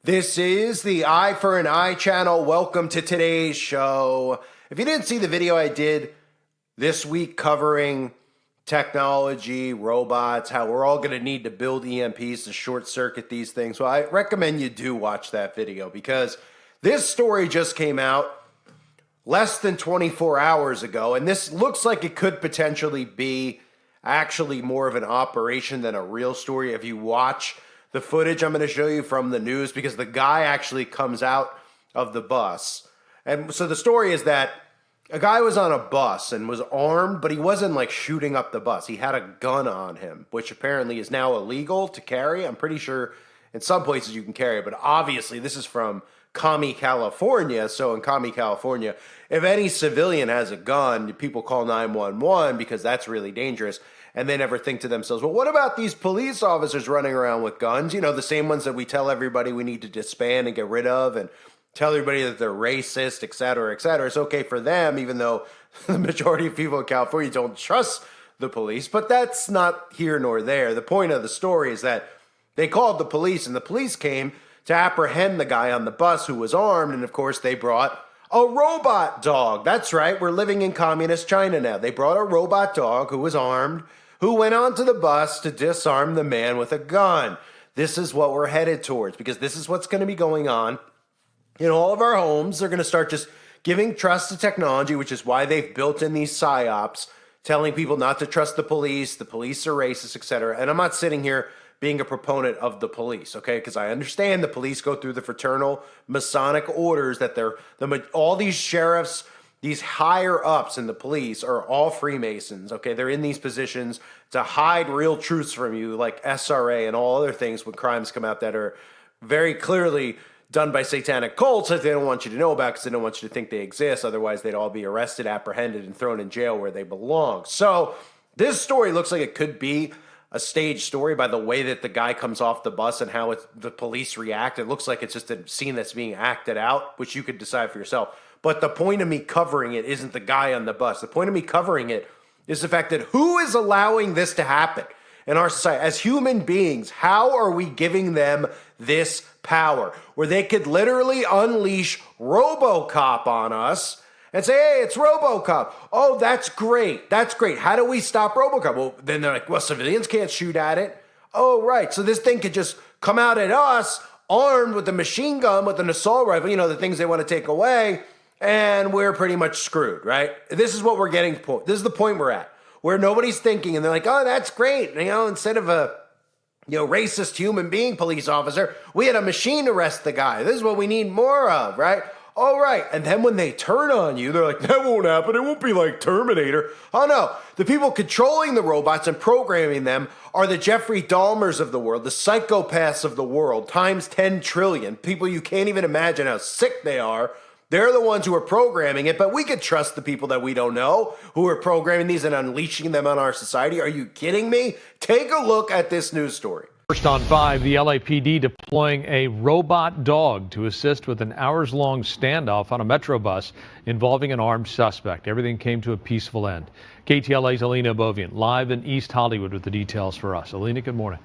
This is the Eye for an Eye channel. Welcome to today's show. If you didn't see the video I did this week covering technology, robots, how we're all going to need to build EMPs to short circuit these things, well, I recommend you do watch that video because this story just came out less than 24 hours ago, and this looks like it could potentially be actually more of an operation than a real story if you watch the footage I'm going to show you from the news, because the guy actually comes out of the bus. And so the story is that a guy was on a bus and was armed, but he wasn't like shooting up the bus. He had a gun on him, which apparently is now illegal to carry. I'm pretty sure in some places you can carry it, but obviously this is from Commie, California. So in Commie, California, if any civilian has a gun, people call 911 because that's really dangerous. And they never think to themselves, well, what about these police officers running around with guns? You know, the same ones that we tell everybody we need to disband and get rid of and tell everybody that they're racist, et cetera, et cetera. It's okay for them, even though the majority of people in California don't trust the police. But that's not here nor there. The point of the story is that they called the police, and the police came to apprehend the guy on the bus who was armed. And of course, they brought a robot dog. That's right. We're living in communist China now. They brought a robot dog who was armed, who went onto the bus to disarm the man with a gun. This is what we're headed towards, because this is what's going to be going on in all of our homes. They're going to start just giving trust to technology, which is why they've built in these psyops, telling people not to trust the police are racist, etc. And I'm not sitting here being a proponent of the police, okay? Because I understand the police go through the fraternal Masonic orders that all these sheriffs, these higher ups in the police are all Freemasons, okay? They're in these positions to hide real truths from you, like SRA and all other things when crimes come out that are very clearly done by satanic cults that they don't want you to know about because they don't want you to think they exist. Otherwise, they'd all be arrested, apprehended, and thrown in jail where they belong. So this story looks like it could be a staged story by the way that the guy comes off the bus and how the police react. It looks like it's just a scene that's being acted out, which you could decide for yourself. But the point of me covering it isn't the guy on the bus. The point of me covering it is the fact that who is allowing this to happen in our society? As human beings, how are we giving them this power where they could literally unleash RoboCop on us and say, hey, it's RoboCop. Oh, that's great. That's great. How do we stop RoboCop? Well, then they're like, well, civilians can't shoot at it. Oh, right. So this thing could just come out at us armed with a machine gun, with an assault rifle, you know, the things they want to take away. And we're pretty much screwed, right? This is what we're getting. This is the point we're at, where nobody's thinking, and they're like, oh, that's great. You know, instead of a racist human being police officer, we had a machine arrest the guy. This is what we need more of, right? All right. And then when they turn on you, they're like, that won't happen. It won't be like Terminator. Oh, no. The people controlling the robots and programming them are the Jeffrey Dahmers of the world, the psychopaths of the world, times 10 trillion. People you can't even imagine how sick they are. They're the ones who are programming it, but we could trust the people that we don't know who are programming these and unleashing them on our society. Are you kidding me? Take a look at this news story. First on 5, the LAPD deploying a robot dog to assist with an hours-long standoff on a Metro bus involving an armed suspect. Everything came to a peaceful end. KTLA's Alina Bovian live in East Hollywood with the details for us. Alina, good morning.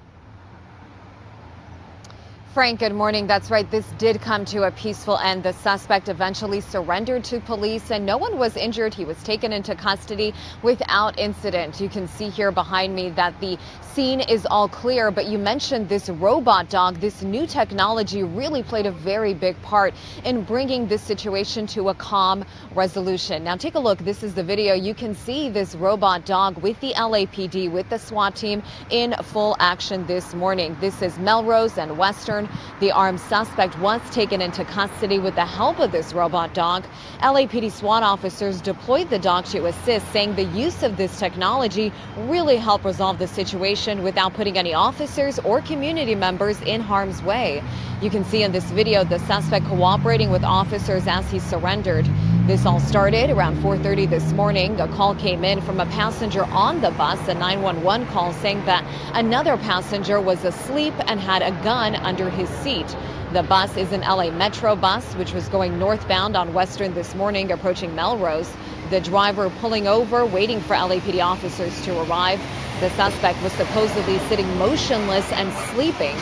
Frank, good morning. That's right. This did come to a peaceful end. The suspect eventually surrendered to police and no one was injured. He was taken into custody without incident. You can see here behind me that the scene is all clear, but you mentioned this robot dog. This new technology really played a very big part in bringing this situation to a calm resolution. Now take a look. This is the video. You can see this robot dog with the LAPD, with the SWAT team in full action this morning. This is Melrose and Western. The armed suspect was taken into custody with the help of this robot dog. LAPD SWAT officers deployed the dog to assist, saying the use of this technology really helped resolve the situation without putting any officers or community members in harm's way. You can see in this video the suspect cooperating with officers as he surrendered. This all started around 4:30 this morning. A call came in from a passenger on the bus, a 911 call saying that another passenger was asleep and had a gun under his seat. The bus is an LA Metro bus, which was going northbound on Western this morning, approaching Melrose. The driver pulling over, waiting for LAPD officers to arrive. The suspect was supposedly sitting motionless and sleeping.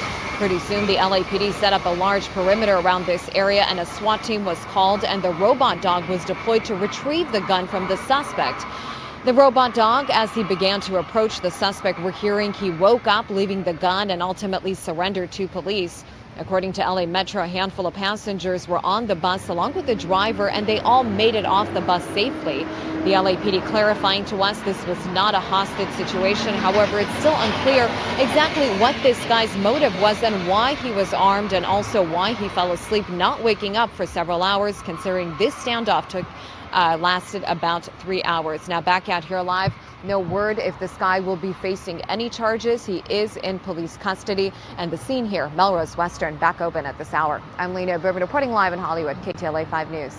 Pretty soon, the LAPD set up a large perimeter around this area, and a SWAT team was called, and the robot dog was deployed to retrieve the gun from the suspect. The robot dog, as he began to approach the suspect, we're hearing he woke up, leaving the gun, and ultimately surrendered to police. According to LA Metro, a handful of passengers were on the bus along with the driver, and they all made it off the bus safely. The LAPD clarifying to us this was not a hostage situation. However, it's still unclear exactly what this guy's motive was and why he was armed, and also why he fell asleep, not waking up for several hours, considering this standoff lasted about 3 hours. Now back out here live, no word if this guy will be facing any charges. He is in police custody, and the scene here, Melrose Western, back open at this hour. I'm Lena Bourbon reporting live in Hollywood, KTLA 5 News.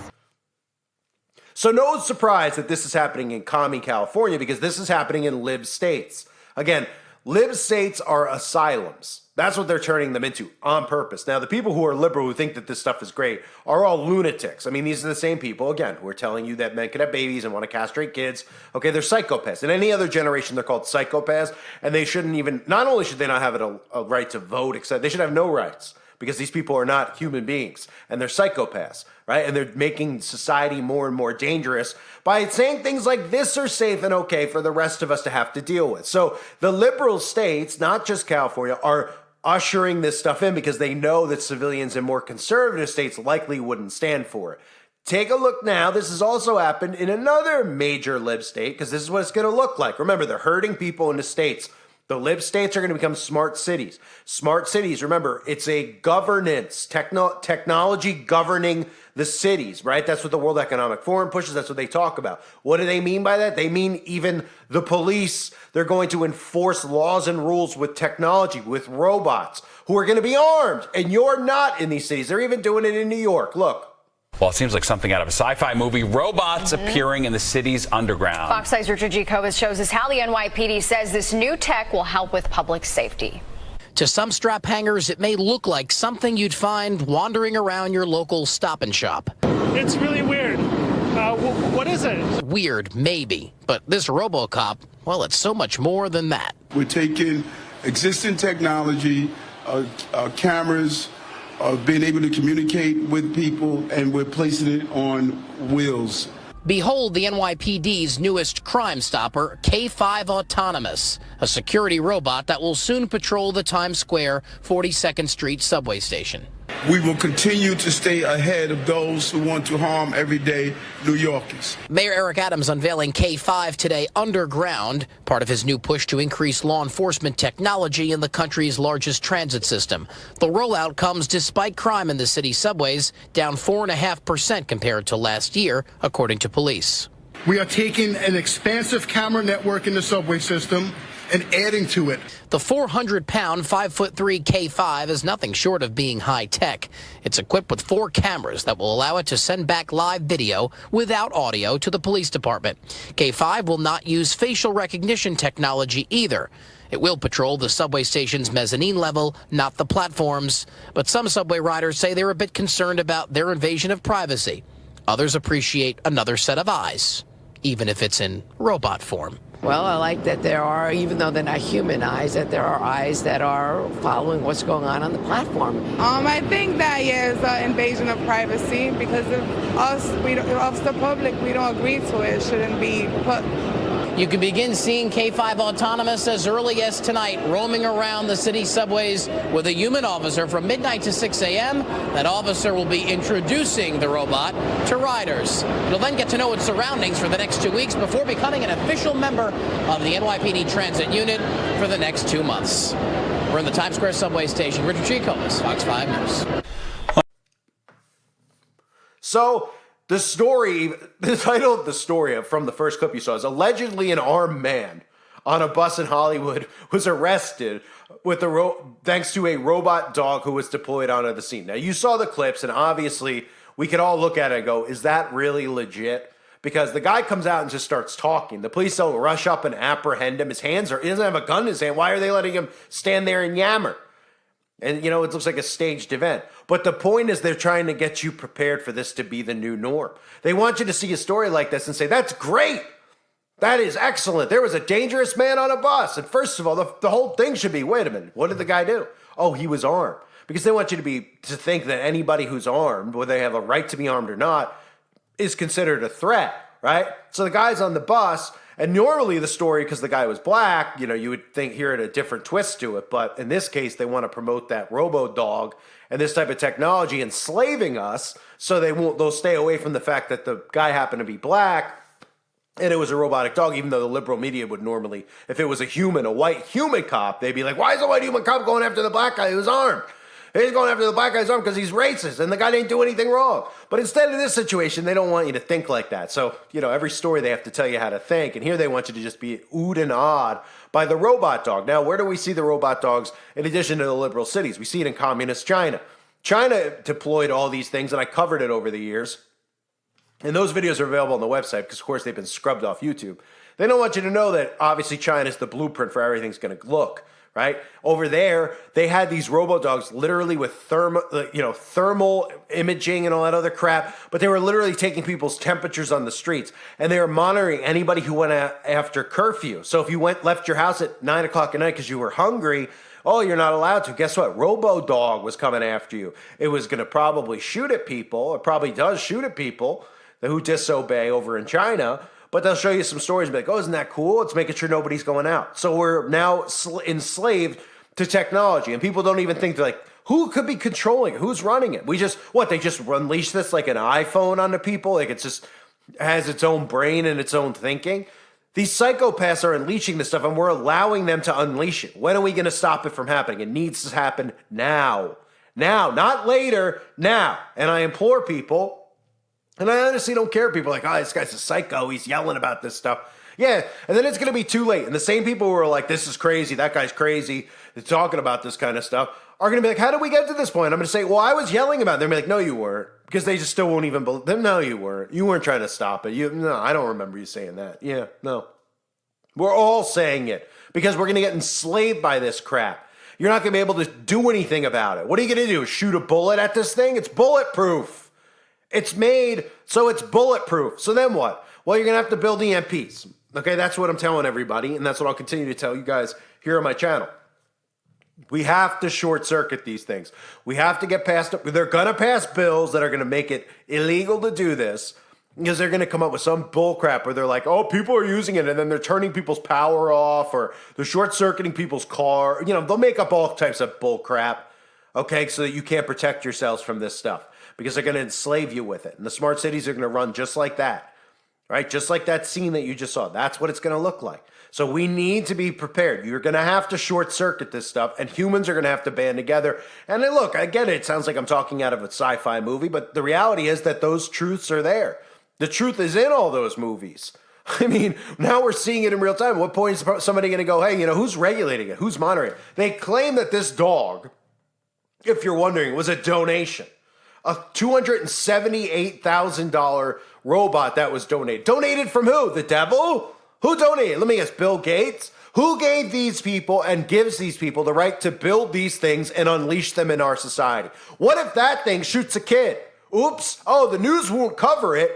So no surprise that this is happening in commie California, because this is happening in lib states. Again, lib states are asylums. That's what they're turning them into on purpose. Now, the people who are liberal, who think that this stuff is great, are all lunatics. I mean, these are the same people, again, who are telling you that men can have babies and want to castrate kids. Okay, they're psychopaths. In any other generation, they're called psychopaths, and they shouldn't even, not only should they not have a right to vote, except they should have no rights, because these people are not human beings, and they're psychopaths, right? And they're making society more and more dangerous by saying things like this are safe and okay for the rest of us to have to deal with. So the liberal states, not just California, are ushering this stuff in because they know that civilians in more conservative states likely wouldn't stand for it. Take a look now. This has also happened in another major lib state, because this is what it's going to look like. Remember, they're herding people into states. The lib states are going to become smart cities. Smart cities, remember, it's a governance, technology governing the cities, right? That's what the World Economic Forum pushes. That's what they talk about. What do they mean by that? They mean even the police. They're going to enforce laws and rules with technology, with robots who are going to be armed. And you're not in these cities. They're even doing it in New York. Look. Well, it seems like something out of a sci-fi movie. Robots appearing in the city's underground. Fox 5's Richard G. Kovas shows us how the NYPD says this new tech will help with public safety. To some strap hangers, it may look like something you'd find wandering around your local Stop and Shop. It's really weird. What is it? Weird, maybe. But this RoboCop, well, it's so much more than that. We're taking existing technology, cameras, being able to communicate with people, and we're placing it on wheels. Behold the NYPD's newest Crime Stopper, K5 Autonomous, a security robot that will soon patrol the Times Square 42nd Street subway station. We will continue to stay ahead of those who want to harm everyday New Yorkers. Mayor Eric Adams unveiling K5 today underground, part of his new push to increase law enforcement technology in the country's largest transit system. The rollout comes despite crime in the city's subways, down 4.5% compared to last year, according to police. We are taking an expansive camera network in the subway system and adding to it. The 400-pound, 5'3" K5 is nothing short of being high-tech. It's equipped with 4 cameras that will allow it to send back live video without audio to the police department. K5 will not use facial recognition technology either. It will patrol the subway station's mezzanine level, not the platforms. But some subway riders say they're a bit concerned about their invasion of privacy. Others appreciate another set of eyes, even if it's in robot form. Well, I like that there are, even though they're not human eyes, that there are eyes that are following what's going on the platform. I think that, it's an invasion of privacy because of us, the public, we don't agree to it. It shouldn't be put. You can begin seeing K5 Autonomous as early as tonight, roaming around the city subways with a human officer from midnight to 6 a.m. That officer will be introducing the robot to riders. You'll then get to know its surroundings for the next 2 weeks before becoming an official member of the NYPD Transit Unit for the next 2 months. We're in the Times Square subway station. Richard G. Kovas, Fox 5 News. So, the title of the story from the first clip you saw is allegedly an armed man on a bus in Hollywood was arrested with thanks to a robot dog who was deployed onto the scene. Now, you saw the clips, and obviously we could all look at it and go, is that really legit? Because the guy comes out and just starts talking. The police will rush up and apprehend him. He doesn't have a gun in his hand. Why are they letting him stand there and yammer? And, it looks like a staged event. But the point is they're trying to get you prepared for this to be the new norm. They want you to see a story like this and say, that's great. That is excellent. There was a dangerous man on a bus. And first of all, the whole thing should be, wait a minute, what did the guy do? oh, he was armed. Because they want you to think that anybody who's armed, whether they have a right to be armed or not, is considered a threat, right? So the guy's on the bus, and normally the story, because the guy was black, you would hear it a different twist to it. But in this case, they want to promote that robo-dog and this type of technology enslaving us, so they'll stay away from the fact that the guy happened to be black and it was a robotic dog, even though the liberal media would normally, if it was a white human cop, they'd be like, why is a white human cop going after the black guy who's armed? He's going after the black guy's arm because he's racist and the guy didn't do anything wrong. But instead of this situation, they don't want you to think like that. So, every story they have to tell you how to think. And here they want you to just be oohed and awed by the robot dog. Now, where do we see the robot dogs in addition to the liberal cities? We see it in communist China. China deployed all these things, and I covered it over the years. And those videos are available on the website because, of course, they've been scrubbed off YouTube. They don't want you to know that, obviously, China is the blueprint for how everything's going to look. Right? Over there, they had these robo-dogs literally with thermal imaging and all that other crap, but they were literally taking people's temperatures on the streets, and they were monitoring anybody who went after curfew. So if you left your house at 9 o'clock at night because you were hungry, oh, you're not allowed to. Guess what? Robo-dog was coming after you. It was going to probably shoot at people. It probably does shoot at people who disobey over in China. But they'll show you some stories and be like, oh, isn't that cool? It's making sure nobody's going out. So we're now enslaved to technology. And people don't even think, who could be controlling it? Who's running it? They just unleash this like an iPhone onto people? Like it just has its own brain and its own thinking? These psychopaths are unleashing this stuff, and we're allowing them to unleash it. When are we going to stop it from happening? It needs to happen now. Now, not later, now. And I implore people, and I honestly don't care. People are like, oh, this guy's a psycho. He's yelling about this stuff. Yeah, and then it's going to be too late. And the same people who are like, this is crazy, that guy's crazy, they're talking about this kind of stuff, are going to be like, how did we get to this point? I'm going to say, well, I was yelling about it. They're going to be like, no, you weren't. Because they just still won't even believe them. No, you weren't. You weren't trying to stop it. No, I don't remember you saying that. Yeah, no. We're all saying it because we're going to get enslaved by this crap. You're not going to be able to do anything about it. What are you going to do? Shoot a bullet at this thing? It's bulletproof. It's made so it's bulletproof. So then what? Well, you're going to have to build EMPs. Okay, that's what I'm telling everybody, and that's what I'll continue to tell you guys here on my channel. We have to short circuit these things. We have to get past it. They're going to pass bills that are going to make it illegal to do this because they're going to come up with some bull crap where they're like, oh, people are using it, and then they're turning people's power off, or they're short circuiting people's car. They'll make up all types of bull crap, okay, so that you can't protect yourselves from this stuff, because they're going to enslave you with it. And the smart cities are going to run just like that, right? Just like that scene that you just saw. That's what it's going to look like. So we need to be prepared. You're going to have to short circuit this stuff, and humans are going to have to band together. And then look, I get it. It sounds like I'm talking out of a sci-fi movie, but the reality is that those truths are there. The truth is in all those movies. I mean, now we're seeing it in real time. At what point is somebody going to go, hey, who's regulating it? Who's monitoring it? They claim that this dog, if you're wondering, was a donation. A $278,000 robot that was donated. Donated from who? The devil? Who donated? Let me guess, Bill Gates? Who gave these people and gives these people the right to build these things and unleash them in our society? What if that thing shoots a kid? Oops. Oh, the news won't cover it,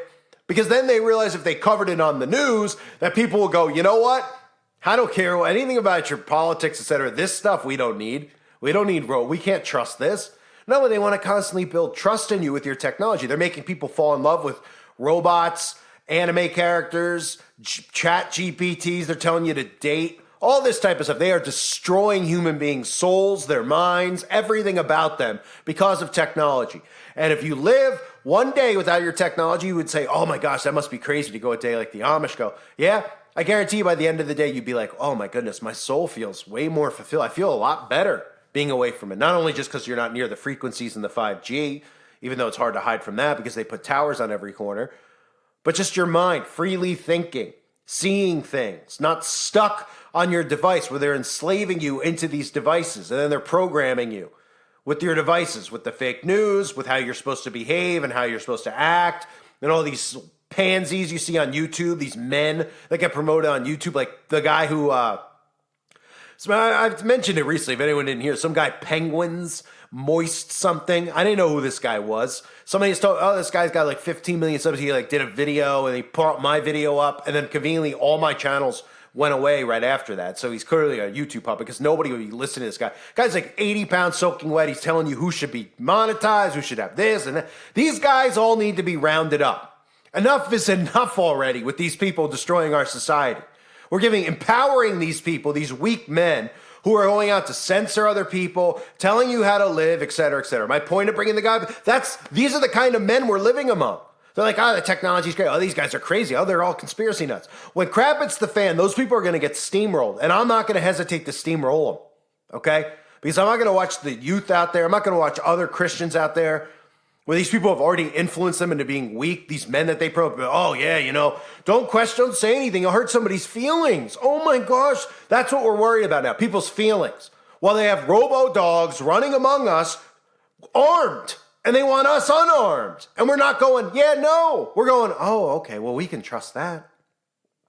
because then they realize if they covered it on the news that people will go, you know what? I don't care anything about your politics, etc. This stuff we don't need. We don't need we can't trust this. No, they want to constantly build trust in you with your technology. They're making people fall in love with robots, anime characters, chat GPTs. They're telling you to date, all this type of stuff. They are destroying human beings' souls, their minds, everything about them because of technology. And if you live one day without your technology, you would say, oh my gosh, that must be crazy to go a day like the Amish go. Yeah, I guarantee you by the end of the day, you'd be like, oh my goodness, my soul feels way more fulfilled. I feel a lot better being away from it. Not only just because you're not near the frequencies in the 5G, even though it's hard to hide from that because they put towers on every corner, but just your mind freely thinking, seeing things, not stuck on your device where they're enslaving you into these devices, and then they're programming you with your devices, with the fake news, with how you're supposed to behave and how you're supposed to act, and all these pansies you see on YouTube, these men that get promoted on YouTube, like the guy who so I've mentioned it recently, if anyone didn't hear, some guy, Penguins, Moist something. I didn't know who this guy was. Somebody's told, oh, this guy's got like 15 million subs. He did a video, and he put my video up, and then conveniently all my channels went away right after that. So he's clearly a YouTube puppet because nobody would be listening to this guy. Guy's like 80 pounds soaking wet. He's telling you who should be monetized, who should have this and that. These guys all need to be rounded up. Enough is enough already with these people destroying our society. We're empowering these people, these weak men who are going out to censor other people, telling you how to live, et cetera, et cetera. My point of bringing the guy, these are the kind of men we're living among. They're like, the technology's great. Oh, these guys are crazy. Oh, they're all conspiracy nuts. When crap hits the fan, those people are going to get steamrolled. And I'm not going to hesitate to steamroll them, okay? Because I'm not going to watch the youth out there. I'm not going to watch other Christians out there where these people have already influenced them into being weak. These men that they oh, yeah, don't question, don't say anything. You'll hurt somebody's feelings. Oh, my gosh. That's what we're worried about now, people's feelings. While they have robo-dogs running among us, armed. And they want us unarmed. And we're not going, yeah, no. We're going, oh, okay, well, we can trust that.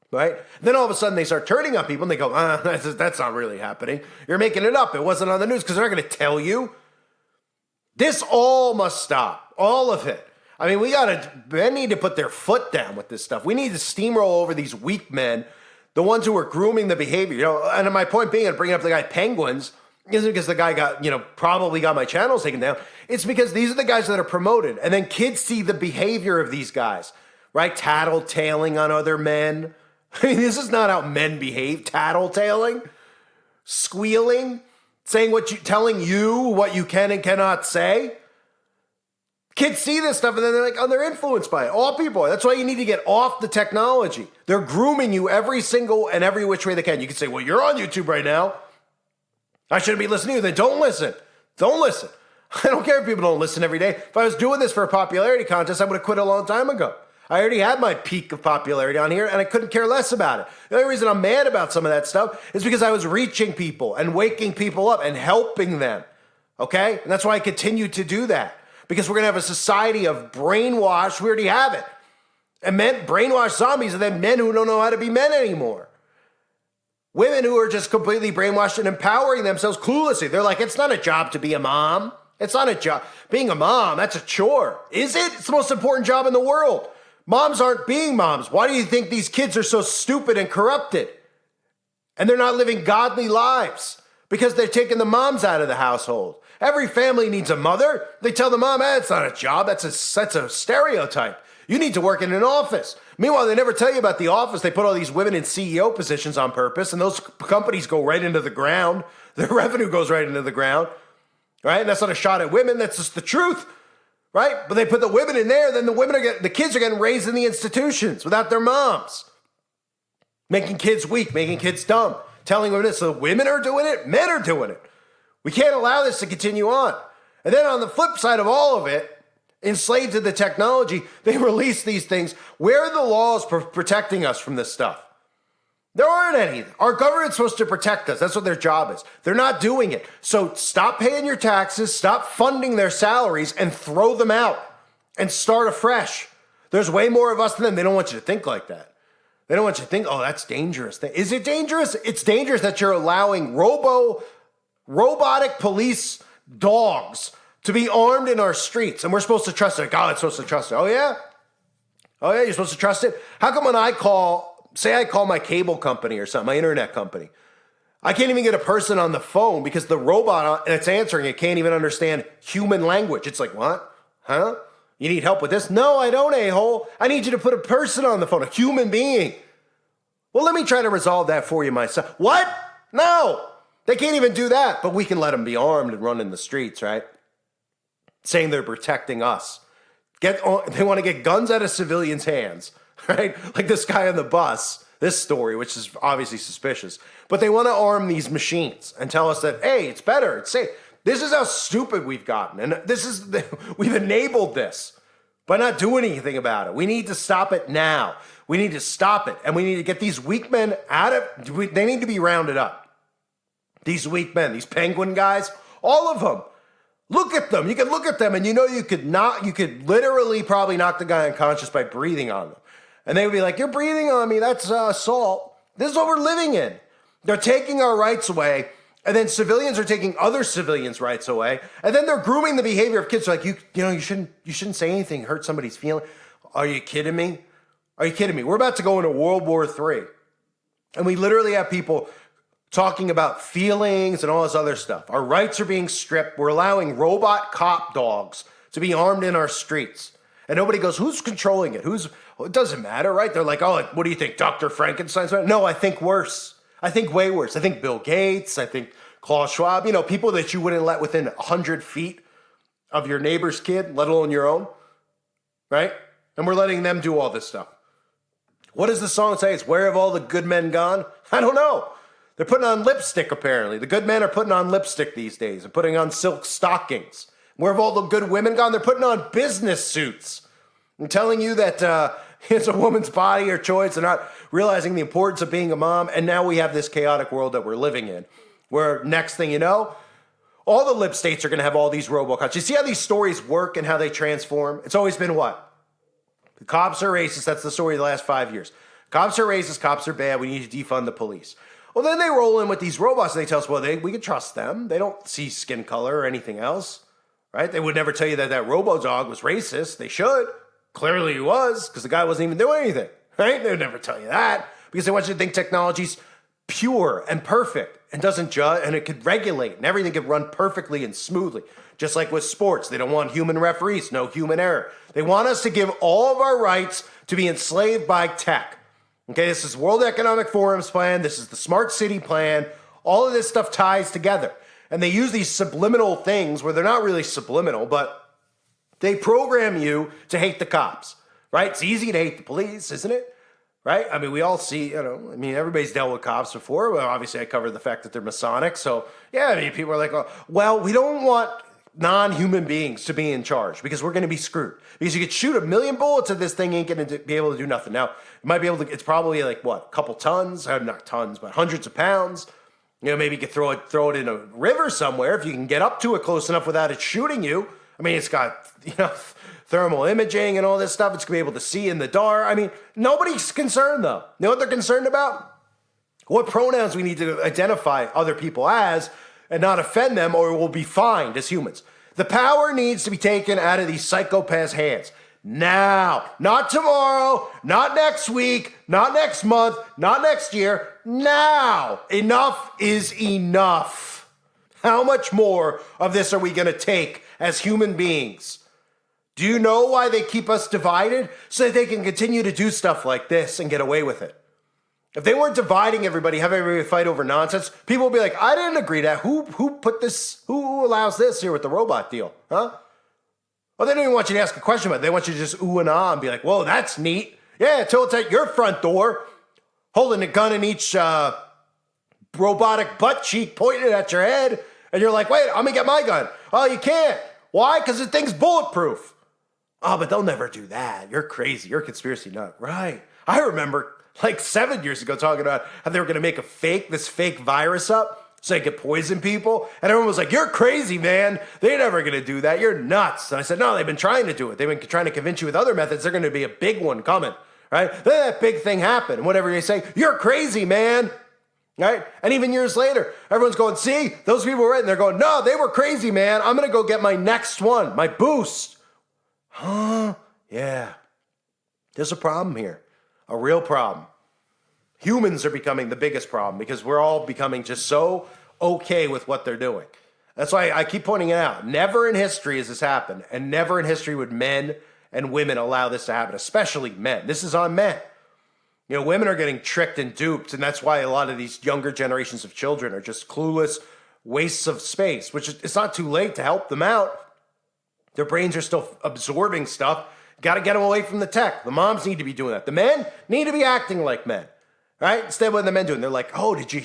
Right? Then all of a sudden they start turning on people and they go, that's not really happening. You're making it up. It wasn't on the news because they're not going to tell you. This all must stop. All of it. I mean, men need to put their foot down with this stuff. We need to steamroll over these weak men, the ones who are grooming the behavior. And my point being, and bringing up the guy Penguins, isn't because the guy probably got my channels taken down. It's because these are the guys that are promoted. And then kids see the behavior of these guys, right? Tattletaling on other men. I mean, this is not how men behave. Tattletaling, squealing, telling you what you can and cannot say. Kids see this stuff and then they're like, oh, they're influenced by it. All people. That's why you need to get off the technology. They're grooming you every which way they can. You can say, well, you're on YouTube right now. I shouldn't be listening to you. Then don't listen. Don't listen. I don't care if people don't listen every day. If I was doing this for a popularity contest, I would have quit a long time ago. I already had my peak of popularity on here, and I couldn't care less about it. The only reason I'm mad about some of that stuff is because I was reaching people and waking people up and helping them. Okay? And that's why I continue to do that. Because we're going to have a society of brainwash. We already have it. And brainwashed zombies and then men who don't know how to be men anymore. Women who are just completely brainwashed and empowering themselves cluelessly. They're like, it's not a job to be a mom. It's not a job. Being a mom, that's a chore. Is it? It's the most important job in the world. Moms aren't being moms. Why do you think these kids are so stupid and corrupted? And they're not living godly lives because they're taking the moms out of the household. Every family needs a mother. They tell the mom, it's not a job. That's a stereotype. You need to work in an office. Meanwhile, they never tell you about the office. They put all these women in CEO positions on purpose, and those companies go right into the ground. Their revenue goes right into the ground, right? And that's not a shot at women. That's just the truth, right? But they put the women in there, then the kids are getting raised in the institutions without their moms, making kids weak, making kids dumb, telling women this. So women are doing it, men are doing it. We can't allow this to continue on. And then on the flip side of all of it, enslaved to the technology, they release these things. Where are the laws protecting us from this stuff? There aren't any. Our government's supposed to protect us. That's what their job is. They're not doing it. So stop paying your taxes, stop funding their salaries, and throw them out and start afresh. There's way more of us than them. They don't want you to think like that. They don't want you to think, oh, that's dangerous. Is it dangerous? It's dangerous that you're allowing robotic police dogs to be armed in our streets, and we're supposed to trust it. God, it's supposed to trust it. Oh, yeah? Oh, yeah, you're supposed to trust it? How come when I call my cable company or something, my internet company, I can't even get a person on the phone because the robot that's answering it can't even understand human language. It's like, what? Huh? You need help with this? No, I don't, a-hole. I need you to put a person on the phone, a human being. Well, let me try to resolve that for you myself. What? No. They can't even do that, but we can let them be armed and run in the streets, right? Saying they're protecting us. They want to get guns out of civilians' hands, right? Like this guy on the bus, this story, which is obviously suspicious. But they want to arm these machines and tell us that, hey, it's better, it's safe. This is how stupid we've gotten. And we've enabled this by not doing anything about it. We need to stop it now. We need to stop it. And we need to get these weak men they need to be rounded up. These weak men, these penguin guys, all of them. Look at them. You can look at them and you could literally probably knock the guy unconscious by breathing on them. And they would be like, you're breathing on me. That's assault. This is what we're living in. They're taking our rights away. And then civilians are taking other civilians' rights away. And then they're grooming the behavior of kids. Like, you shouldn't say anything, hurt somebody's feeling. Are you kidding me? Are you kidding me? We're about to go into World War III. And we literally have people talking about feelings and all this other stuff. Our rights are being stripped. We're allowing robot cop dogs to be armed in our streets. And nobody goes, who's controlling it? It doesn't matter, right? They're like, oh, what do you think, Dr. Frankenstein's? No, I think worse. I think way worse. I think Bill Gates. I think Klaus Schwab. People that you wouldn't let within 100 feet of your neighbor's kid, let alone your own, right? And we're letting them do all this stuff. What does the song say? It's where have all the good men gone? I don't know. They're putting on lipstick, apparently. The good men are putting on lipstick these days and putting on silk stockings. Where have all the good women gone? They're putting on business suits and telling you that it's a woman's body or choice. They're not realizing the importance of being a mom. And now we have this chaotic world that we're living in, where next thing you know, all the lip states are going to have all these robocops. You see how these stories work and how they transform? It's always been what? The cops are racist. That's the story of the last 5 years. Cops are racist. Cops are bad. We need to defund the police. Well, then they roll in with these robots and they tell us, well, we can trust them. They don't see skin color or anything else, right? They would never tell you that robo-dog was racist. They should. Clearly he was, because the guy wasn't even doing anything, right? They would never tell you that because they want you to think technology's pure and perfect and doesn't judge, and it could regulate and everything could run perfectly and smoothly. Just like with sports, they don't want human referees, no human error. They want us to give all of our rights to be enslaved by tech. Okay, this is World Economic Forum's plan. This is the Smart City plan. All of this stuff ties together. And they use these subliminal things where they're not really subliminal, but they program you to hate the cops, right? It's easy to hate the police, isn't it? Right? I mean, we all see, everybody's dealt with cops before. Well, obviously I covered the fact that they're Masonic. So, yeah, people are like, oh, well, we don't want non-human beings to be in charge because we're going to be screwed. Because you could shoot 1,000,000 bullets and this thing ain't going to be able to do nothing. Now, it might be able to, it's probably like what, a couple tons, not tons, but hundreds of pounds. Maybe you could throw it in a river somewhere if you can get up to it close enough without it shooting you. I mean, it's got, thermal imaging and all this stuff. It's going to be able to see in the dark. I mean, nobody's concerned though. You know what they're concerned about? What pronouns we need to identify other people as and not offend them or we'll be fined as humans. The power needs to be taken out of these psychopaths' hands. Now, not tomorrow, not next week, not next month, not next year. Now, enough is enough. How much more of this are we going to take as human beings? Do you know why they keep us divided? So that they can continue to do stuff like this and get away with it. If they weren't dividing everybody, having everybody fight over nonsense, people would be like, I didn't agree to that. Who put this, who allows this here with the robot deal? Huh? Well, they don't even want you to ask a question about it. They want you to just ooh and ah and be like, whoa, that's neat. Yeah, until it's at your front door, holding a gun in each robotic butt cheek, pointing it at your head. And you're like, wait, I'm going to get my gun. Oh, you can't. Why? Because the thing's bulletproof. Oh, but they'll never do that. You're crazy. You're a conspiracy nut. Right. I remember like 7 years ago talking about how they were going to make this fake virus up so they could poison people. And everyone was like, you're crazy, man. They're never going to do that. You're nuts. And I said, no, they've been trying to do it. They've been trying to convince you with other methods. They're going to be a big one coming, right? Then that big thing happened. And whatever they say, you're crazy, man. Right? And even years later, everyone's going, see, those people were right. And they're going, no, they were crazy, man. I'm going to go get my next one, my boost. Huh? Yeah. There's a problem here. A real problem. Humans are becoming the biggest problem because we're all becoming just so okay with what they're doing. That's why I keep pointing it out. Never in history has this happened. And never in history would men and women allow this to happen, especially men. This is on men. Women are getting tricked and duped, and that's why a lot of these younger generations of children are just clueless wastes of space, which it's not too late to help them out. Their brains are still absorbing stuff. Got to get them away from the tech. The moms need to be doing that. The men need to be acting like men, right? Instead of what the men doing. They're like, oh, did you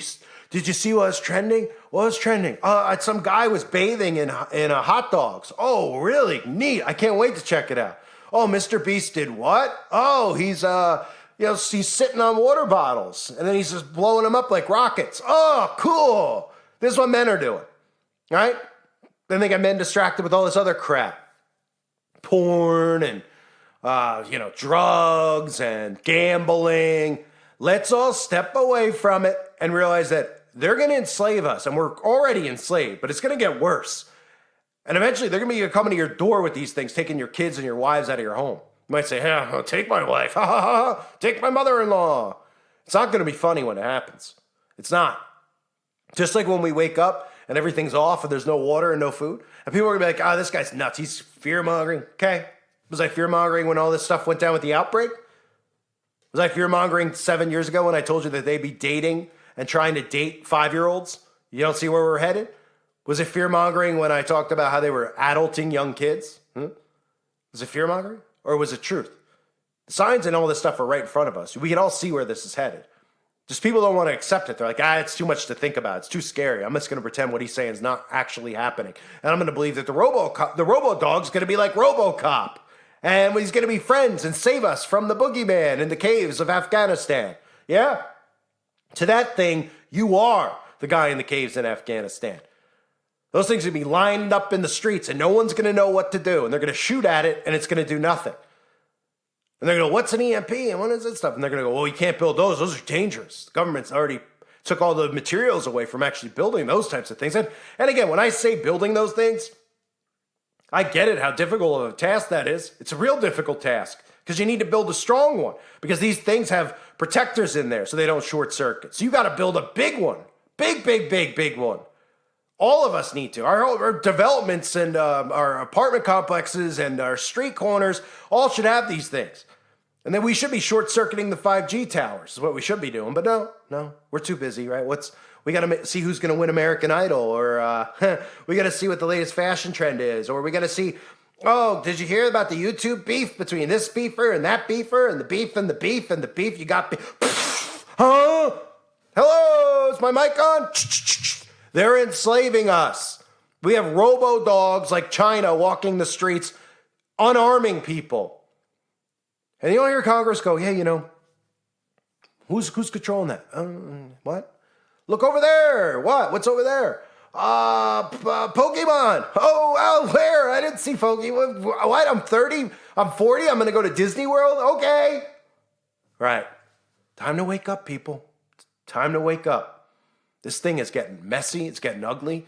see what was trending? What was trending? Some guy was bathing in hot dogs. Oh, really? Neat. I can't wait to check it out. Oh, Mr. Beast did what? Oh, he's sitting on water bottles, and then he's just blowing them up like rockets. Oh, cool. This is what men are doing, right? Then they got men distracted with all this other crap. Porn and, drugs and gambling. Let's all step away from it and realize that they're going to enslave us, and we're already enslaved, but it's going to get worse. And eventually they're going to be coming to your door with these things, taking your kids and your wives out of your home. You might say, take my wife. Take my mother-in-law. It's not going to be funny when it happens. It's not. Just like when we wake up and everything's off and there's no water and no food. And people are going to be like, this guy's nuts. He's fear-mongering. Okay. Was I fear-mongering when all this stuff went down with the outbreak? Was I fear-mongering 7 years ago when I told you that they'd be dating and trying to date 5-year-olds? You don't see where we're headed? Was it fear-mongering when I talked about how they were adulting young kids? Was it fear-mongering? Or was it truth? The signs and all this stuff are right in front of us. We can all see where this is headed. Just people don't want to accept it. They're like, it's too much to think about. It's too scary. I'm just going to pretend what he's saying is not actually happening. And I'm going to believe that the robo-dog's going to be like RoboCop. And he's going to be friends and save us from the boogeyman in the caves of Afghanistan. Yeah? To that thing, you are the guy in the caves in Afghanistan. Those things are going to be lined up in the streets and no one's going to know what to do. And they're going to shoot at it and it's going to do nothing. And they're going to go, what's an EMP and what is that stuff? And they're going to go, well, you can't build those. Those are dangerous. The government's already took all the materials away from actually building those types of things. And again, when I say building those things, I get it, how difficult of a task that is. It's a real difficult task because you need to build a strong one because these things have protectors in there so they don't short circuit. So you got to build a big one. Big one. All of us need to. Our developments and our apartment complexes and our street corners all should have these things. And then we should be short-circuiting the 5G towers is what we should be doing. But no, we're too busy, right? We got to see who's going to win American Idol, or we got to see what the latest fashion trend is, or we got to see, did you hear about the YouTube beef between this beefer and that beefer and the beef and the beef and the beef? You got beef. Huh? Hello, is my mic on? They're enslaving us. We have robo-dogs like China walking the streets, unarming people. And you don't hear Congress go, who's controlling that? What? Look over there. What? What's over there? Pokemon. Oh, where? I didn't see Pokemon. What? I'm 30. I'm 40. I'm going to go to Disney World. Okay. Right. Time to wake up, people. Time to wake up. This thing is getting messy. It's getting ugly.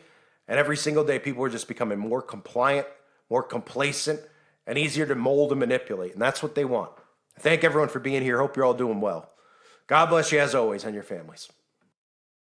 And every single day, people are just becoming more compliant, more complacent, and easier to mold and manipulate. And that's what they want. Thank everyone for being here. Hope you're all doing well. God bless you as always and your families.